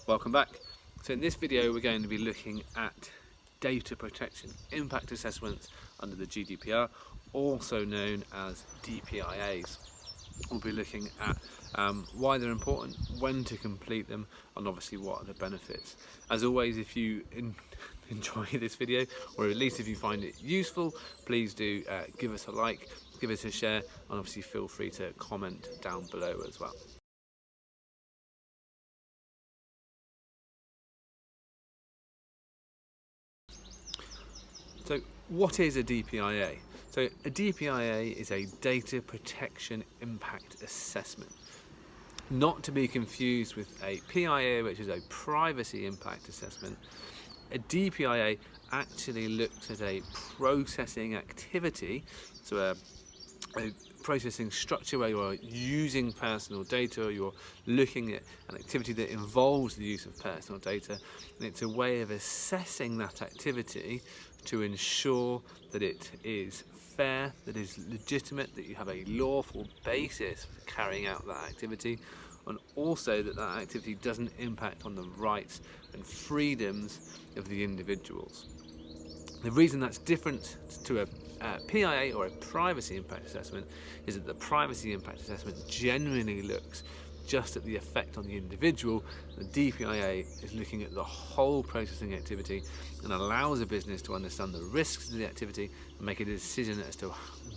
Welcome back. So in this video we're going to be looking at data protection impact assessments under the GDPR, also known as DPIAs. We'll be looking at why they're important, when to complete them, and obviously what are the benefits. As always, if you enjoy this video, or at least if you find it useful, please do give us a like, give us a share, and obviously feel free to comment down below as well. So what is a DPIA? So a DPIA is a data protection impact assessment. Not to be confused with a PIA, which is a privacy impact assessment. A DPIA actually looks at a processing activity, so a processing structure where you're using personal data, or you're looking at an activity that involves the use of personal data, and it's a way of assessing that activity to ensure that it is fair, that it is legitimate, that you have a lawful basis for carrying out that activity, and also that that activity doesn't impact on the rights and freedoms of the individuals. The reason that's different to a PIA or a privacy impact assessment is that the privacy impact assessment generally looks just at the effect on the individual. The DPIA is looking at the whole processing activity and allows a business to understand the risks of the activity and make a decision as to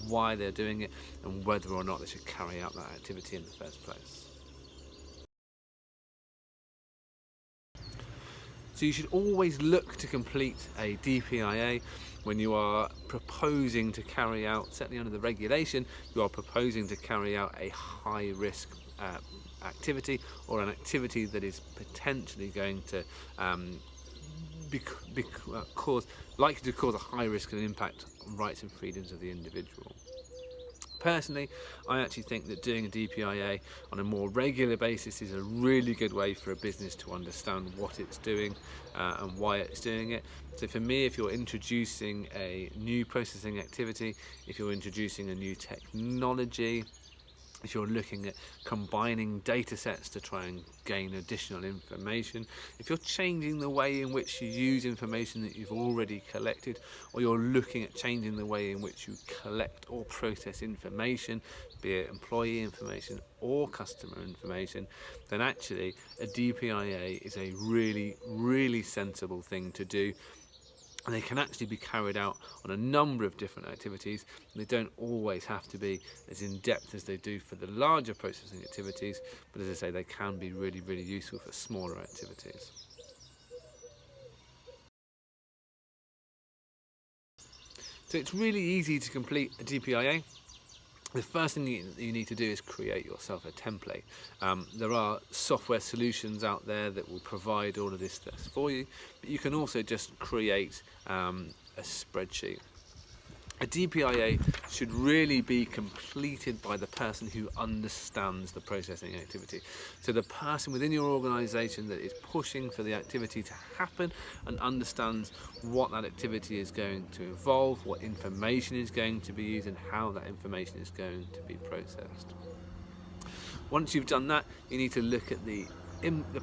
why they're doing it and whether or not they should carry out that activity in the first place. So you should always look to complete a DPIA when you are proposing to carry out, certainly under the regulation, you are proposing to carry out a high risk activity, or an activity that is potentially going to likely to cause a high risk and impact on rights and freedoms of the individual. Personally, I actually think that doing a DPIA on a more regular basis is a really good way for a business to understand what it's doing and why it's doing it. So for me, if you're introducing a new processing activity, if you're introducing a new technology, if you're looking at combining data sets to try and gain additional information, if you're changing the way in which you use information that you've already collected, or you're looking at changing the way in which you collect or process information, be it employee information or customer information, then actually a DPIA is a really sensible thing to do. And they can actually be carried out on a number of different activities. They don't always have to be as in-depth as they do for the larger processing activities, but as I say, they can be really useful for smaller activities. So it's really easy to complete a DPIA. The first thing you need to do is create yourself a template. There are software solutions out there that will provide all of this for you, but you can also just create a spreadsheet. A DPIA should really be completed by the person who understands the processing activity. So the person within your organisation that is pushing for the activity to happen and understands what that activity is going to involve, what information is going to be used, and how that information is going to be processed. Once you've done that, you need to look at the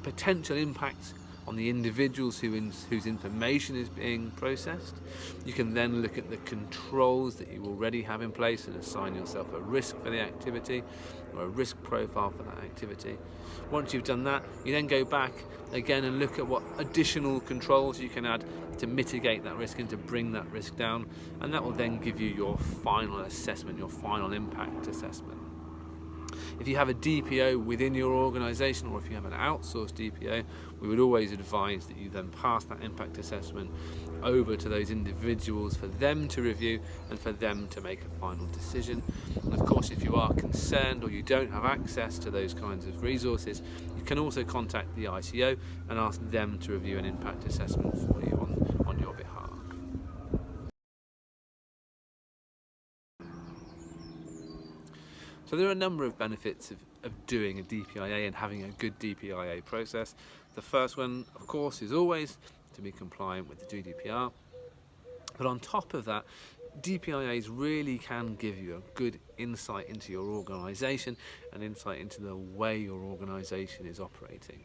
potential impacts on the individuals whose information is being processed. You can then look at the controls that you already have in place and assign yourself a risk for the activity, or a risk profile for that activity. Once you've done that, you then go back again and look at what additional controls you can add to mitigate that risk and to bring that risk down, and that will then give you your final assessment, your final impact assessment. If you have a DPO within your organisation, or if you have an outsourced DPO, we would always advise that you then pass that impact assessment over to those individuals for them to review and for them to make a final decision. And of course, if you are concerned or you don't have access to those kinds of resources, you can also contact the ICO and ask them to review an impact assessment for you on your behalf. So there are a number of benefits of doing a DPIA and having a good DPIA process. The first one, of course, is always to be compliant with the GDPR. But on top of that, DPIAs really can give you a good insight into your organisation and insight into the way your organisation is operating.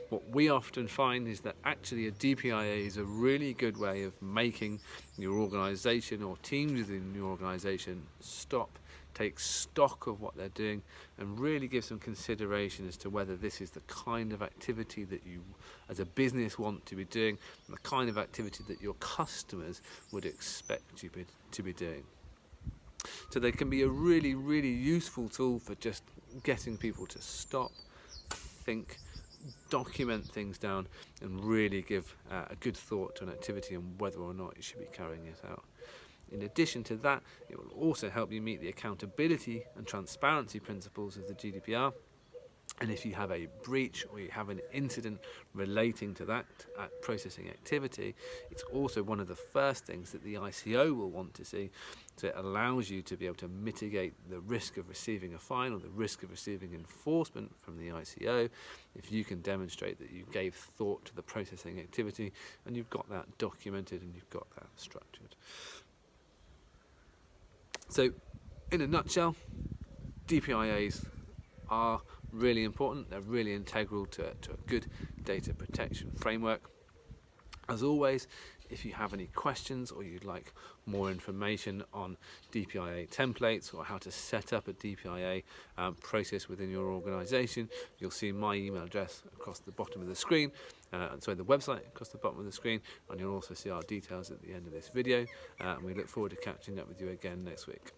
What we often find is that actually a DPIA is a really good way of making your organisation or teams within your organisation stop, take stock of what they're doing, and really give some consideration as to whether this is the kind of activity that you as a business want to be doing, and the kind of activity that your customers would expect you to be doing. So they can be a really, really useful tool for just getting people to stop, think, document things down, and really give a good thought to an activity and whether or not you should be carrying it out. In addition to that, it will also help you meet the accountability and transparency principles of the GDPR. And if you have a breach or you have an incident relating to that processing activity, it's also one of the first things that the ICO will want to see. So it allows you to be able to mitigate the risk of receiving a fine or the risk of receiving enforcement from the ICO if you can demonstrate that you gave thought to the processing activity and you've got that documented and you've got that structured. So, in a nutshell, DPIAs are really important. They're really integral to a good data protection framework. As always, if you have any questions or you'd like more information on DPIA templates or how to set up a DPIA process within your organisation, you'll see my email address across the bottom of the screen, the website across the bottom of the screen, and you'll also see our details at the end of this video. And we look forward to catching up with you again next week.